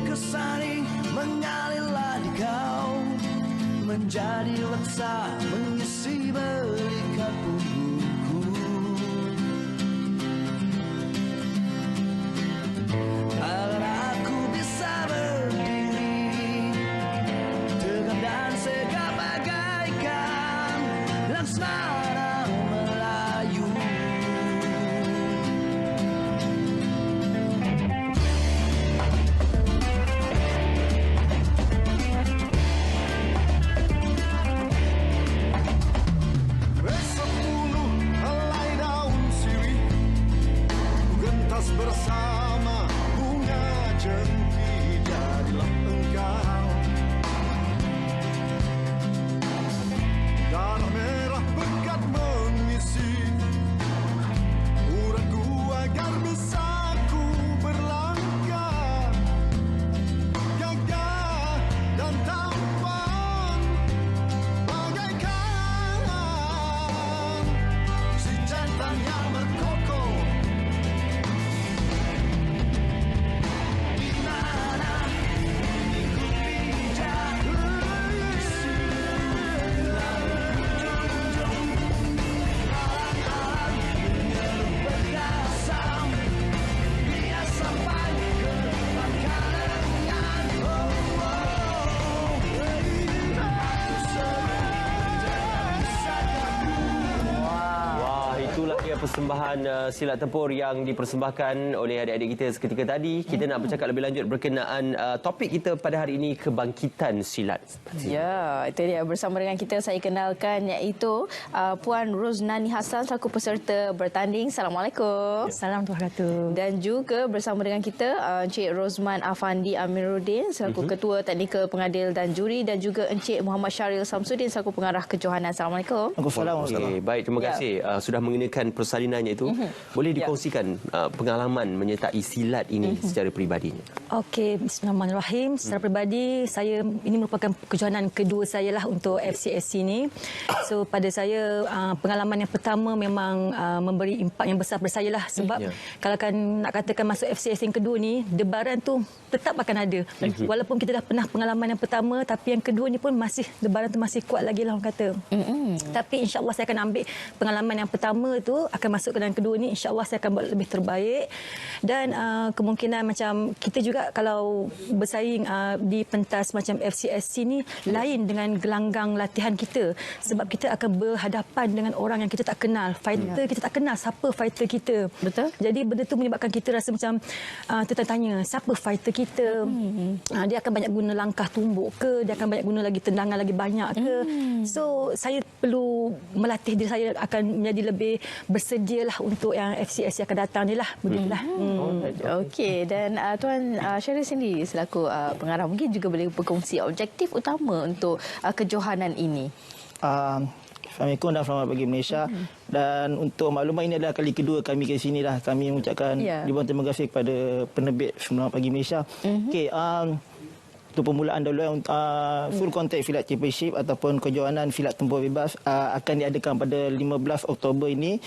Kesani mengalirlah di kau, menjadi laksa mengisi belikat punggungku. Agar aku bisa berdiri tegak dan segap bagaikan laksana Melayu. Bersama bunga jenti jadilah engkau, darah merah pekat mengisi uratku agar bisa ku berlangkah gagah dan tampan bagaikan si jantan yang berkokoh. Itulah dia persembahan silat tempur yang dipersembahkan oleh adik-adik kita seketika tadi. Kita nak bercakap lebih lanjut berkenaan topik kita pada hari ini, kebangkitan silat. Ya, itu dia. Bersama dengan kita saya kenalkan iaitu Puan Roznani Hassan selaku peserta bertanding. Assalamualaikum. Assalamualaikum warahmatullahi. Dan juga bersama dengan kita Encik Rozman Afandi Amiruddin selaku Ketua Teknikal Pengadil dan Juri, dan juga Encik Muhammad Syaril Samsudin selaku Pengarah Kejohanan. Assalamualaikum. Okay, baik, terima kasih. Sudah mengenakan persalinannya itu. Boleh dikongsikan pengalaman menyertai silat ini secara peribadinya? Okey, bismillahirrahmanirrahim. Secara peribadi, saya ini merupakan kejohanan kedua saya lah untuk FCSC ini. So pada saya pengalaman yang pertama memang memberi impak yang besar pada saya lah, sebab kalau kan nak katakan masuk FCSC yang kedua ni, debaran tu tetap akan ada. Walaupun kita dah pernah pengalaman yang pertama, tapi yang kedua ni pun masih debaran tu masih kuat lagi lah orang kata. Tapi insya-Allah saya akan ambil pengalaman yang pertama tu, akan masuk ke dalam kedua ni, insya-Allah saya akan buat lebih terbaik. Dan kemungkinan macam kita juga kalau bersaing di pentas macam FCSC ni lain dengan gelanggang latihan kita, sebab kita akan berhadapan dengan orang yang kita tak kenal, fighter kita tak kenal siapa fighter kita. Betul. Jadi benda tu menyebabkan kita rasa macam tertanya siapa fighter kita. Dia akan banyak guna langkah tumbuk ke, dia akan banyak guna lagi tendangan lagi banyak ke. So saya perlu melatih diri saya akan menjadi lebih bersedialah untuk yang FCS yang akan datang ni lah. Begitulah. Okey, dan Tuan Syaril sendiri selaku pengarah mungkin juga boleh berkongsi objektif utama untuk kejohanan ini. Assalamualaikum dan selamat pagi Malaysia. Dan untuk maklumat, ini adalah kali kedua kami ke sini lah. Kami mengucapkan ribuan terima kasih kepada penerbit Selamat Pagi Malaysia. Okey, untuk permulaan dahulu, full contact Silat Championship ataupun kejohanan silat tempur bebas akan diadakan pada 15 Oktober ini.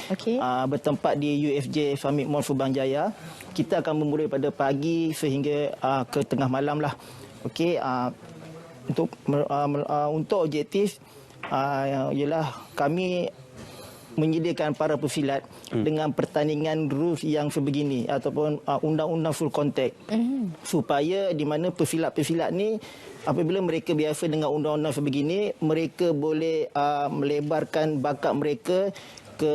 Bertempat di UFJ Summit Mall Subang Jaya. Kita akan memulai pada pagi sehingga ke tengah malam lah. Okey, untuk objektif ialah kami menyediakan para pesilat dengan pertandingan rules yang sebegini ataupun undang-undang full contact, supaya di mana pesilat-pesilat ni apabila mereka biasa dengan undang-undang sebegini, mereka boleh melebarkan bakat mereka ke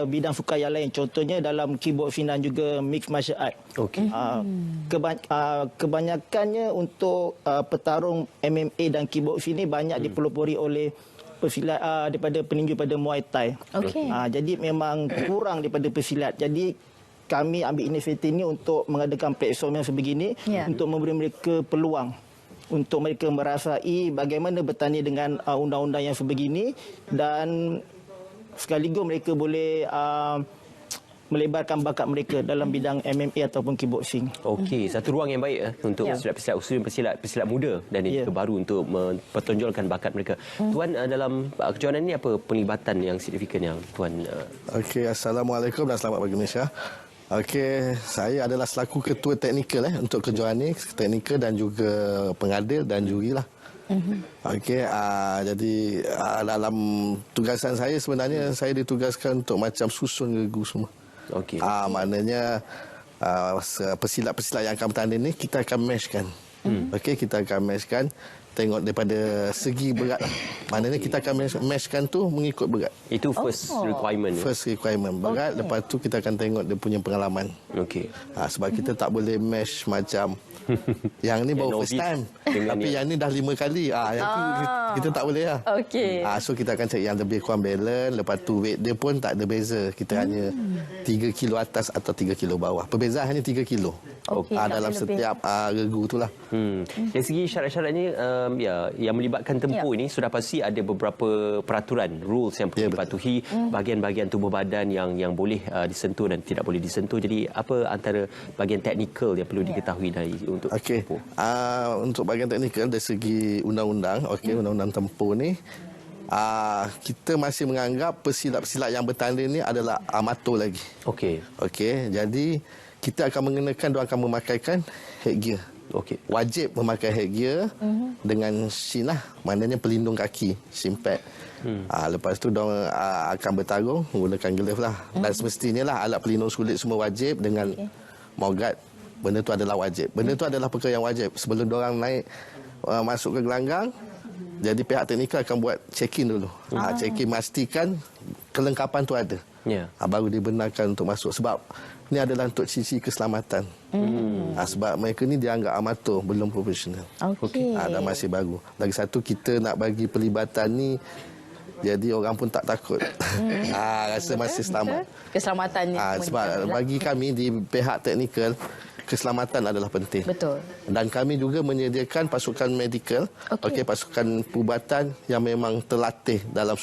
bidang sukan yang lain, contohnya dalam kickboxing dan juga mixed martial art. Kebanyakannya untuk petarung MMA dan kickboxing ni banyak dipelopori oleh pesilat daripada peninju pada Muay Thai. Jadi memang kurang daripada pesilat. Jadi kami ambil inisiatif ini untuk mengadakan platform yang sebegini untuk memberi mereka peluang untuk mereka merasai bagaimana bertanding dengan undang-undang yang sebegini, dan sekaligus mereka boleh melebarkan bakat mereka dalam bidang MMA ataupun kickboxing. Okey, satu ruang yang baik untuk pesilat-pesilat pesilat muda dan juga baru untuk mempertonjolkan bakat mereka. Tuan, dalam kejohanan ini apa penglibatan yang signifikan yang Tuan? Okey, Assalamualaikum dan selamat pagi Malaysia. Okey, saya adalah selaku ketua teknikal untuk kejohanan ini, teknikal dan juga pengadil dan juri lah. Okey, jadi dalam tugasan saya sebenarnya saya ditugaskan untuk macam susun regu semua. Okey. Maknanya pesilat-pesilat yang akan bertanding ni kita akan matchkan. Okey, kita akan matchkan tengok daripada segi berat. Maknanya kita akan matchkan tu mengikut berat. Itu first requirement. First requirement berat, lepas tu kita akan tengok dia punya pengalaman. Okey. Sebab kita tak boleh match macam yang ni baru first time. Tapi yang ni dah 5 kali. Yang tu kita tak boleh lah. Okey. So kita akan cari yang lebih kurang balance. Lepas tu weight dia pun tak ada beza. Kita hanya 3 kilo atas atau 3 kilo bawah. Perbezaan hanya 3 kilo. Dalam setiap regu tu lah. Dari segi syarat-syaratnya, yang melibatkan tempoh ini sudah pasti ada beberapa peraturan, rules yang perlu dipatuhi. Bahagian-bahagian tubuh badan yang boleh disentuh dan tidak boleh disentuh. Jadi apa antara bahagian teknikal yang perlu diketahui dari untuk tempoh? Untuk bahagian teknikal dari segi undang-undang, undang-undang tempoh ni, kita masih menganggap pesilat-pesilat yang bertanding ni adalah amatur lagi. Okey, jadi kita akan mengenakan, dia akan memakaikan headgear. Wajib memakai headgear dengan shin lah, maknanya pelindung kaki, shin pad. Lepas tu dia akan bertarung menggunakan glove lah. Dan semestinya lah alat pelindung kulit semua wajib dengan mouthguard. Benda tu adalah wajib. Benda tu adalah perkara yang wajib. Sebelum diorang naik masuk ke gelanggang, jadi pihak teknikal akan buat check-in dulu. Check-in, pastikan kelengkapan tu ada. Baru dibenarkan untuk masuk. Sebab ni adalah untuk sisi keselamatan. Sebab mereka ni dianggap amatur, belum profesional. Dan masih baru. Lagi satu, kita nak bagi pelibatan ni jadi orang pun tak takut. Rasa masih selamat. Keselamatannya. Sebab bagi kami di pihak teknikal, keselamatan adalah penting. Betul. Dan kami juga menyediakan pasukan medikal, pasukan perubatan yang memang terlatih dalam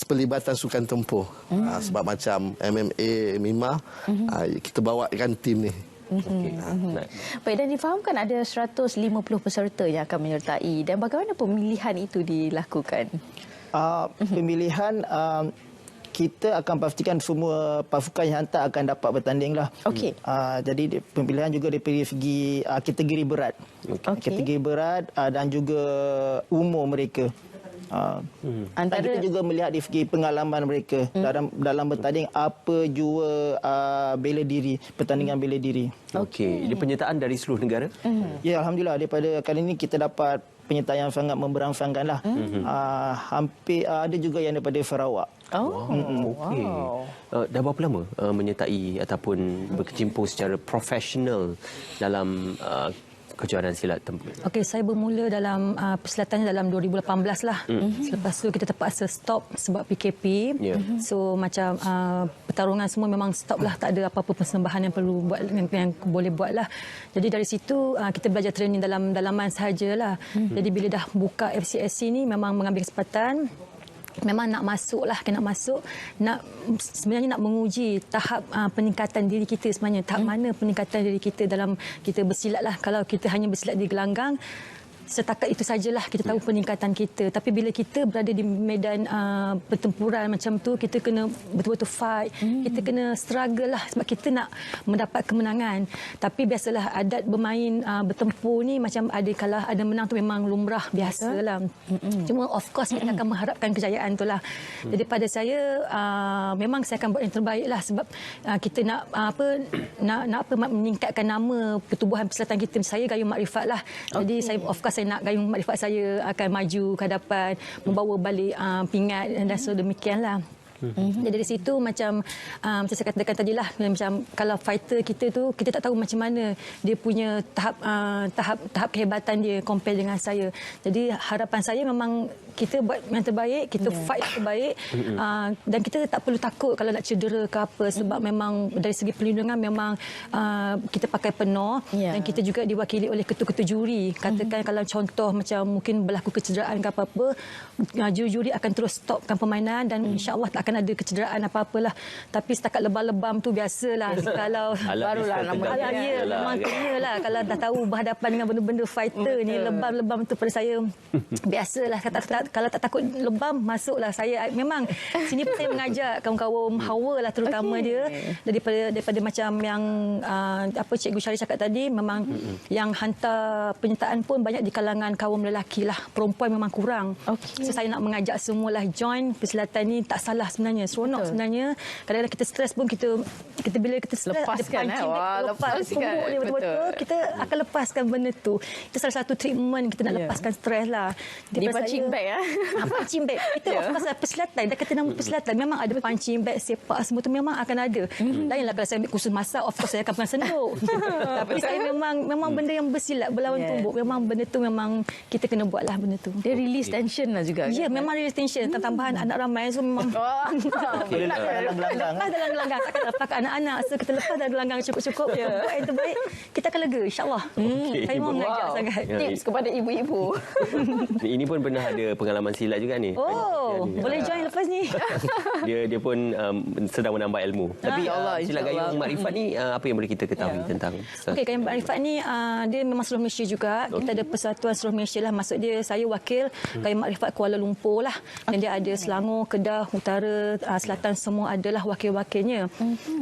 pelibatan sukan tempoh. Sebab macam MMA, MIMA, kita bawakan tim ni. Baik, dan difahamkan ada 150 peserta yang akan menyertai. Dan bagaimana pemilihan itu dilakukan? Pemilihan kita akan pastikan semua pasukan yang hantar akan dapat bertanding lah. Jadi pemilihan juga daripada segi kategori berat. Kategori berat dan juga umur mereka. Dan kita juga melihat dari segi pengalaman mereka dalam bertanding, apa jua bela diri, pertandingan bela diri. Ini penyertaan dari seluruh negara? Ya, Alhamdulillah, daripada kali ini kita dapat penyertaan yang sangat memberangsangkan lah. Hampir ada juga yang daripada Sarawak. Dah berapa lama menyertai ataupun berkecimpung secara profesional dalam kejohanan silat tempur? Saya bermula dalam persilatannya dalam 2018 lah. Selepas tu kita terpaksa stop sebab PKP. So macam pertarungan semua memang stop lah. Tak ada apa-apa persembahan yang perlu buat, yang boleh buat lah. Jadi dari situ kita belajar training dalam dalaman sahajalah. Jadi bila dah buka FCSC ni memang mengambil kesempatan. Memang nak masuk lah, sebenarnya nak menguji tahap peningkatan diri kita sebenarnya. Tahap mana peningkatan diri kita dalam kita bersilat lah. Kalau kita hanya bersilat di gelanggang, setakat itu sajalah kita tahu peningkatan kita. Tapi bila kita berada di medan pertempuran macam tu, kita kena betul-betul fight. Kita kena struggle lah sebab kita nak mendapat kemenangan. Tapi biasalah adat bermain bertempur ni macam ada kalah, ada menang tu memang lumrah biasalah. Cuma of course kita akan mengharapkan kejayaan tu lah. Jadi pada saya memang saya akan buat yang terbaik lah sebab kita nak meningkatkan nama pertubuhan persilatan kita. Saya Gayung Makrifat lah. Jadi saya of course saya nak Gayung Makrifat saya akan maju ke hadapan, membawa balik pingat dan demikianlah. Jadi dari situ macam saya katakan tadilah, macam kalau fighter kita tu, kita tak tahu macam mana dia punya tahap kehebatan dia compare dengan saya. Jadi harapan saya memang kita buat yang terbaik, kita fight yang terbaik, dan kita tak perlu takut kalau nak cedera ke apa, sebab memang dari segi perlindungan memang kita pakai penuh, dan kita juga diwakili oleh ketua-ketua juri. Katakan kalau contoh macam mungkin berlaku kecederaan ke apa-apa, juri akan terus stopkan permainan, dan insya-Allah tak akan ada kecederaan apa-apalah. Tapi setakat lebam-lebam tu biasalah. Kalau barulah namanya. Memang kenalah kalau dah tahu berhadapan dengan benda-benda fighter ni, lebam-lebam tu pada saya biasalah. Kalau tak takut lebam, masuklah. Saya memang sini pun saya mengajak kawan-kawan hawa lah, terutama dia daripada macam yang apa Cikgu Syari cakap tadi, memang yang hantar penyertaan pun banyak di kalangan kaum lelaki lah, perempuan memang kurang. So saya nak mengajak semualah join persilatan ni. Tak salah sebenarnya, seronok sebenarnya. Kadang-kadang kita stres pun, kita bila kita stres ada pancing lepas tumbuk dia betul-betul, kita akan lepaskan benda tu. Itu salah satu treatment kita nak lepaskan stres lah. Dia punching bag punching bag. Kita of course persilatan, dah kata nama persilatan, memang ada punching bag, sepak, semua tu memang akan ada. Lainlah kalau saya ambil kursus masak, of course saya akan pegang senduk. Tapi saya memang benda yang bersilat, berlawan tumbuk, memang benda tu memang kita kena buat lah benda tu. Dia release tension lah juga. Ya, memang release tension. Tambahan anak ramai, so memang lepas dalam gelanggang. Takkan lepas anak-anak, so kita lepas dalam gelanggang cukup-cukup, buat yang terbaik, kita akan lega, insyaAllah. Saya memang mengajak sangat. Tips kepada ibu-ibu. Ini pun pernah ada pengalaman silat juga ni. Boleh join lepas ni. Dia pun sedang menambah ilmu. Tapi silat gayung makrifat ni apa yang boleh kita ketahui tentang? Okey, gayung makrifat ni dia memang seluruh Malaysia juga. Kita ada persatuan seluruh Malaysia lah. Maksud dia saya wakil gayung makrifat Kuala Lumpur lah. Dan dia ada Selangor, Kedah, Utara, Selatan, semua adalah wakil-wakilnya.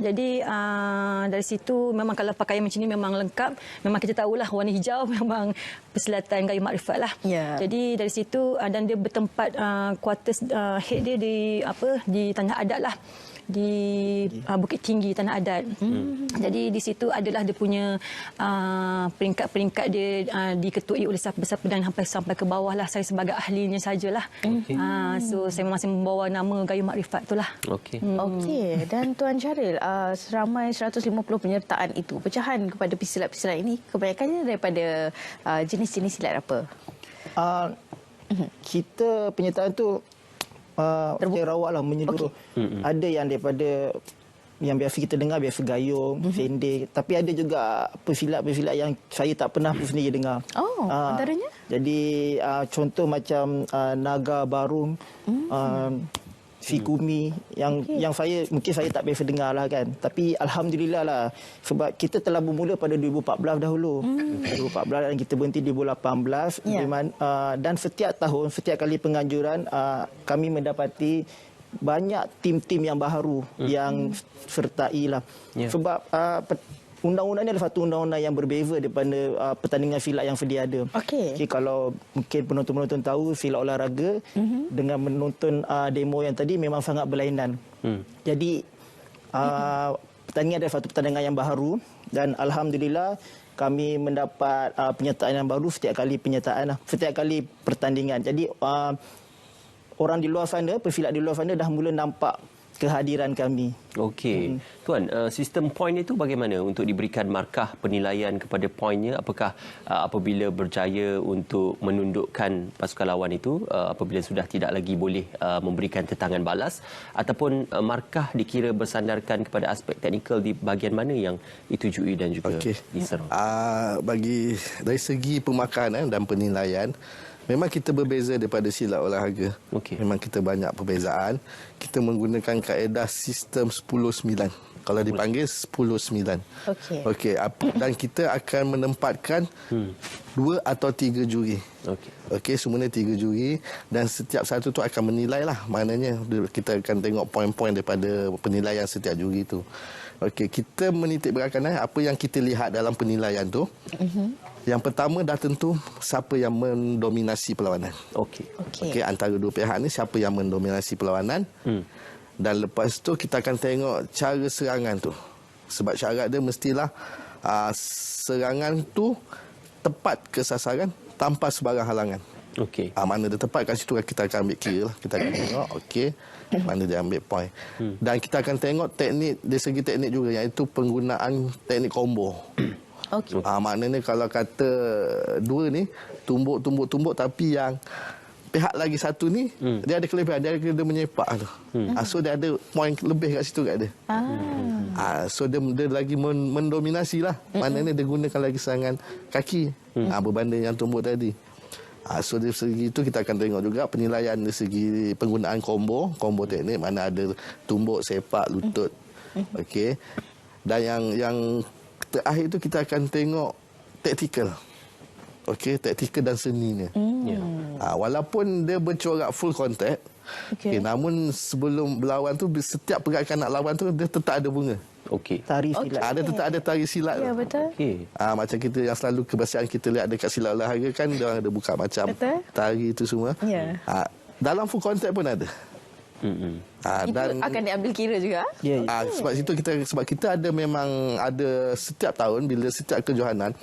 Jadi dari situ memang kalau pakaian macam ni memang lengkap. Memang kita tahulah warna hijau memang persilatan gayung makrifat lah. Jadi dari situ dan dia bertempat quarters head dia di Tanah Adat lah, di Bukit Tinggi Tanah Adat. Jadi di situ adalah dia punya peringkat-peringkat dia diketuai oleh siapa-siapa dan sampai ke bawah lah. Saya sebagai ahlinya sajalah. So saya masih membawa nama gayung makrifat itulah. Okey. Dan Tuan Syaril, seramai 150 penyertaan itu, pecahan kepada pesilat-pesilat ini kebanyakannya daripada jenis-jenis silat apa? Kita penyertaan tu terawak lah, menyeluruh. Ada yang daripada yang biasa kita dengar, biasa gayung, sendek. Tapi ada juga pesilat-pesilat yang saya tak pernah pun sendiri dengar. Antaranya? Jadi contoh macam Naga Barung, Sikumi, yang mungkin saya tak biasa dengar lah kan. Tapi Alhamdulillah lah, sebab kita telah bermula pada 2014 dahulu. 2014 dan kita berhenti 2018. Dan setiap tahun, setiap kali penganjuran, kami mendapati banyak tim-tim yang baru yang sertai lah. Sebab undang-undang ini adalah satu undang-undang yang berbeza daripada pertandingan silat yang sedia ada. Okay, kalau mungkin penonton-penonton tahu, silat olahraga dengan menonton demo yang tadi memang sangat berlainan. Jadi pertandingan adalah satu pertandingan yang baru, dan Alhamdulillah kami mendapat penyertaan yang baru setiap kali pertandingan. Jadi orang di luar sana, pesilat di luar sana dah mula nampak kehadiran kami. Okey. Tuan, sistem poin itu bagaimana untuk diberikan markah penilaian kepada poinnya? Apakah apabila berjaya untuk menundukkan pasukan lawan itu, apabila sudah tidak lagi boleh memberikan tentangan balas, ataupun markah dikira bersandarkan kepada aspek teknikal di bahagian mana yang ditujui dan juga diserang? Bagi dari segi pemakanan dan penilaian, memang kita berbeza daripada silat olahraga. Memang kita banyak perbezaan. Kita menggunakan kaedah sistem 10-9. Kalau dipanggil 10-9. Dan kita akan menempatkan 2 atau 3 juri. Semuanya 3 juri. Dan setiap satu tu akan menilai lah. Maknanya kita akan tengok poin-poin daripada penilaian setiap juri tu. Kita menitik beratkan apa yang kita lihat dalam penilaian tu. Yang pertama dah tentu siapa yang mendominasi perlawanan. Antara dua pihak ni siapa yang mendominasi perlawanan. Dan lepas tu kita akan tengok cara serangan tu. Sebab syarat dia mestilah serangan tu tepat ke sasaran tanpa sebarang halangan. Okey. Mana dia tepat kat situ kita akan ambil kira lah. Kita akan tengok okey mana dia ambil point. Dan kita akan tengok teknik dari segi teknik juga, iaitu penggunaan teknik combo. Okey. Maknanya kalau kata dua ni tumbuk tapi yang pihak lagi satu ni dia ada kelebihan, dia menyepak tu. So dia ada point lebih kat situ kat dia. So dia lagi mendominasi lah. Maknanya dia gunakan lagi serangan kaki berbanding yang tumbuk tadi. So dari segi itu kita akan tengok juga penilaian dari segi penggunaan combo teknik, mana ada tumbuk, sepak, lutut. Okey. Dan yang terakhir itu kita akan tengok taktikal. Okey, taktikal dan seninya. Walaupun dia bercorak full contact, okay, namun sebelum berlawan tu setiap pergerakan nak lawan tu dia tetap ada bunga. Okey. Tari silat. Ada tetap ada tari silat. Ya, betul. Okey. Macam kita yang selalu kebiasaan kita lihat dekat silat olahraga kan, dia orang ada buka macam Betul. tari itu semua. Ya. Dalam full contact pun ada. Itu Dan akan diambil kira juga. Ya. sebab kita ada memang ada setiap tahun bila setiap kejohanan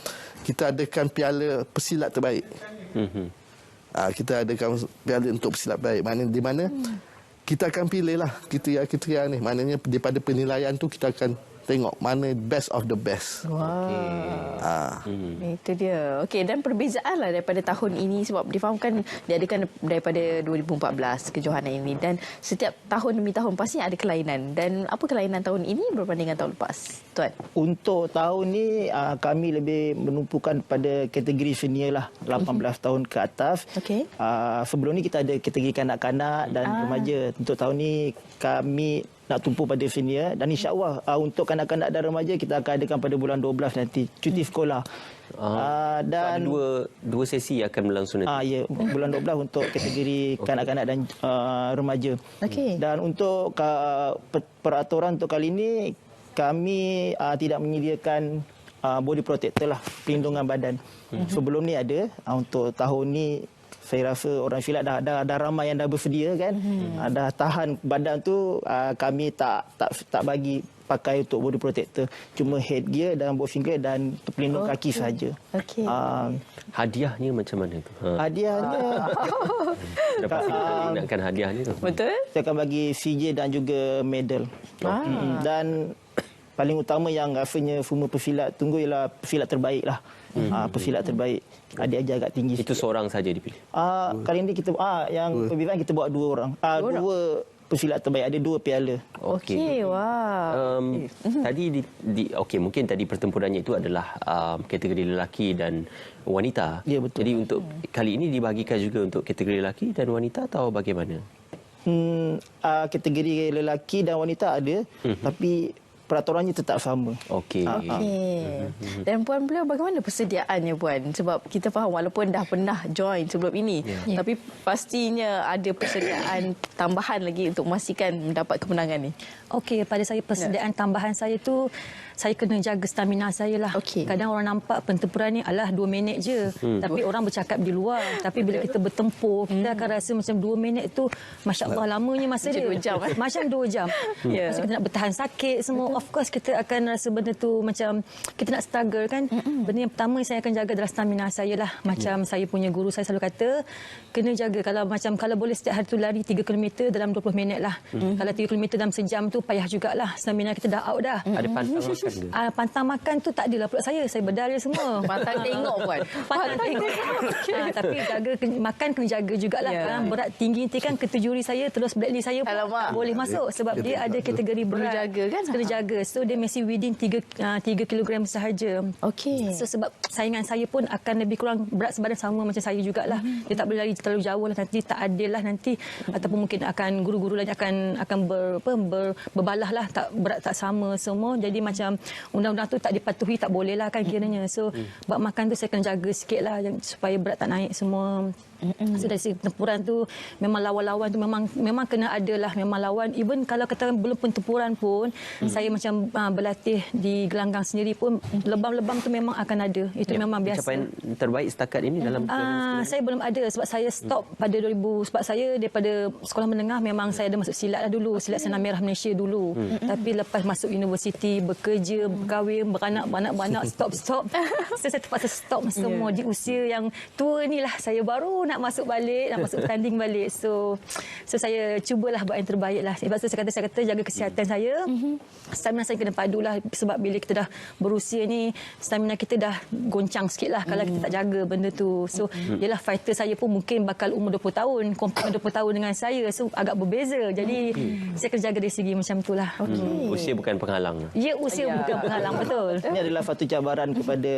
kita adakan piala pesilat terbaik. Kita adakan piala untuk pesilat terbaik. Di mana kita akan pilih lah kriteria ni. Maknanya daripada penilaian tu kita akan tengok mana best of the best. Itu dia. Okey, dan perbezaan lah daripada tahun ini, sebab difahamkan diadakan daripada 2014 kejohanan ini, dan setiap tahun demi tahun pasti ada kelainan. Dan apa kelainan tahun ini berbanding dengan tahun lepas, Tuan? Untuk tahun ni kami lebih menumpukan pada kategori senior lah, 18 tahun ke atas. Okey. Sebelum ni kita ada kategori kanak-kanak dan remaja. Untuk tahun ni kami nak tumpu pada senior, dan insya-Allah untuk kanak-kanak dan remaja kita akan adakan pada bulan 12 nanti cuti sekolah. Ada Dan dua sesi akan berlangsung nanti. ya, bulan 12 untuk kategori kanak-kanak dan remaja. Okey. Dan untuk peraturan untuk kali ini kami tidak menyediakan body protector lah, perlindungan badan. Sebelum ni ada, untuk tahun ni saya rasa orang silat dah ramai yang dah bersedia kan. Dah tahan badan tu, kami tak bagi pakai untuk body protector. Cuma headgear dan boxing gear dan pelindung kaki saja. Okey. Hadiahnya macam mana tu? Hadiahnya Dapat ingatkan hadiahnya tu. Betul? saya akan bagi CJ dan juga medal. Dan paling utama yang rasanya semua pesilat tunggu ialah pesilat terbaik lah. Pesilat terbaik. Dia agak tinggi. Itu seorang saja dipilih. Kali ini kita yang perbezaan kita buat dua orang. Dua pesilat terbaik, ada dua piala. Okey, wow. Tadi okey, mungkin tadi pertempurannya itu adalah kategori lelaki dan wanita. Ya, betul. Jadi untuk kali ini dibahagikan juga untuk kategori lelaki dan wanita atau bagaimana? Kategori lelaki dan wanita ada, tapi peraturannya tetap sama. Okey. Dan Puan beliau bagaimana persediaannya, Puan? Sebab kita faham walaupun dah pernah join sebelum ini, tapi pastinya ada persediaan tambahan lagi untuk memastikan mendapat kemenangan ni. Okey, pada saya persediaan tambahan saya tu, saya kena jaga stamina saya lah. Okey. Kadang orang nampak pertempuran ni alah 2 minit je. Tapi orang bercakap di luar. Tapi bila kita bertempur, kita akan rasa macam 2 minit tu, Masya Allah, lamanya masa Macam dia. 2 jam. Macam 2 jam. Masa kita nak bertahan sakit semua. Of course, kita akan rasa benda tu macam kita nak struggle kan. Benda yang pertama saya akan jaga adalah stamina saya lah. Macam saya punya guru saya selalu kata, kena jaga. Kalau boleh setiap hari tu lari 3 km dalam 20 minit lah. Kalau 3 km dalam sejam tu, payah jugalah. Stamina kita dah out dah. Ada pantang makan ke? Pantang makan tu tak adalah pula saya berdarah semua. Pantang tengok, Puan. Pantang tengok. Tapi jaga makan kena jaga jugalah. Kalau berat tinggi nanti kan kategori saya terus blacklist saya pun tak boleh masuk sebab dia ada kategori berat. Kena jaga kan? Kena jaga. So dia mesti within 3 kilogram sahaja. Okey. So sebab saingan saya pun akan lebih kurang berat sebadan sama macam saya jugalah. Dia tak boleh lari terlalu jauh lah, nanti tak adil lah nanti, ataupun mungkin akan guru-guru lain akan berbalah lah, tak berat tak sama semua. Jadi macam undang-undang tu tak dipatuhi, tak boleh lah kan kiranya. So bab makan tu saya kena jaga sikit lah supaya berat tak naik semua. So dari segi pertempuran tu memang lawan-lawan tu memang kena ada lah, memang lawan. Even kalau kata belum pertempuran pun saya macam berlatih di gelanggang sendiri pun, lebam-lebam tu memang akan ada. Itu memang biasa. Pencapaian terbaik setakat ini dalam saya belum ada sebab saya stop pada 2000. Sebab saya daripada sekolah menengah memang saya ada masuk silat lah dulu, silat Senam Merah Malaysia dulu. Tapi lepas masuk universiti, bekerja, berkahwin, beranak, stop. So saya terpaksa stop semua di usia yang tua ni lah saya baru nak nak masuk balik, nak masuk tanding balik. So saya cubalah buat yang terbaik lah. Sebab tu saya kata jaga kesihatan saya. Stamina saya kena padulah sebab bila kita dah berusia ni, stamina kita dah goncang sikit lah kalau kita tak jaga benda tu. So yelah, fighter saya pun mungkin bakal umur 20 tahun, compare 20 tahun dengan saya. So agak berbeza. Jadi saya kena jaga dari segi macam tu lah. Usia bukan penghalang. Ya, usia bukan penghalang, betul. Ini adalah satu cabaran kepada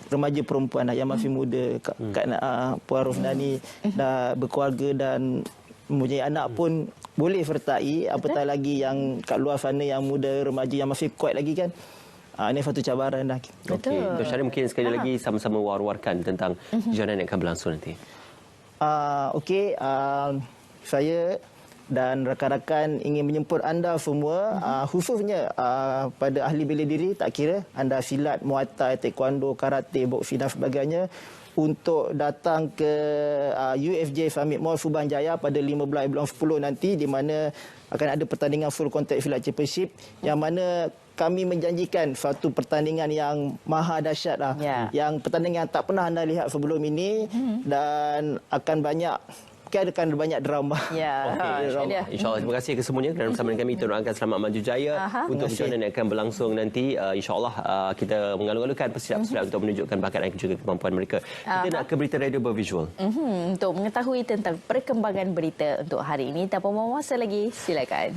remaja perempuan yang masih muda. Kak Puan Rosnani dah berkeluarga dan mempunyai anak pun boleh sertai, apatah lagi yang kat luar sana yang muda, remaja yang masih kuat lagi kan. Ini satu cabaran dah. Okey, Dr. Syarif mungkin sekali lagi sama-sama war-warkan tentang kejohanan yang akan berlangsung nanti. Okey, saya dan rakan-rakan ingin menjemput anda semua, khususnya pada ahli bela diri, tak kira anda silat, muay thai, taekwondo, karate, boxing dan sebagainya, untuk datang ke UFJ Summit Mall Subang Jaya pada 15 bulan 10 nanti, di mana akan ada pertandingan full contact silat championship yang mana kami menjanjikan suatu pertandingan yang maha dahsyat lah. Yang pertandingan yang tak pernah anda lihat sebelum ini dan akan banyak drama. InsyaAllah. Terima kasih kesemuanya kerana bersama dengan kami. Kita doakan selamat maju jaya untuk kejohanan yang akan berlangsung nanti. InsyaAllah kita mengalu-alukan pesilap-pesilap untuk menunjukkan bakat dan juga kemampuan mereka. Kita nak ke berita radio bervisual. Untuk mengetahui tentang perkembangan berita untuk hari ini, tanpa membuang masa lagi, silakan.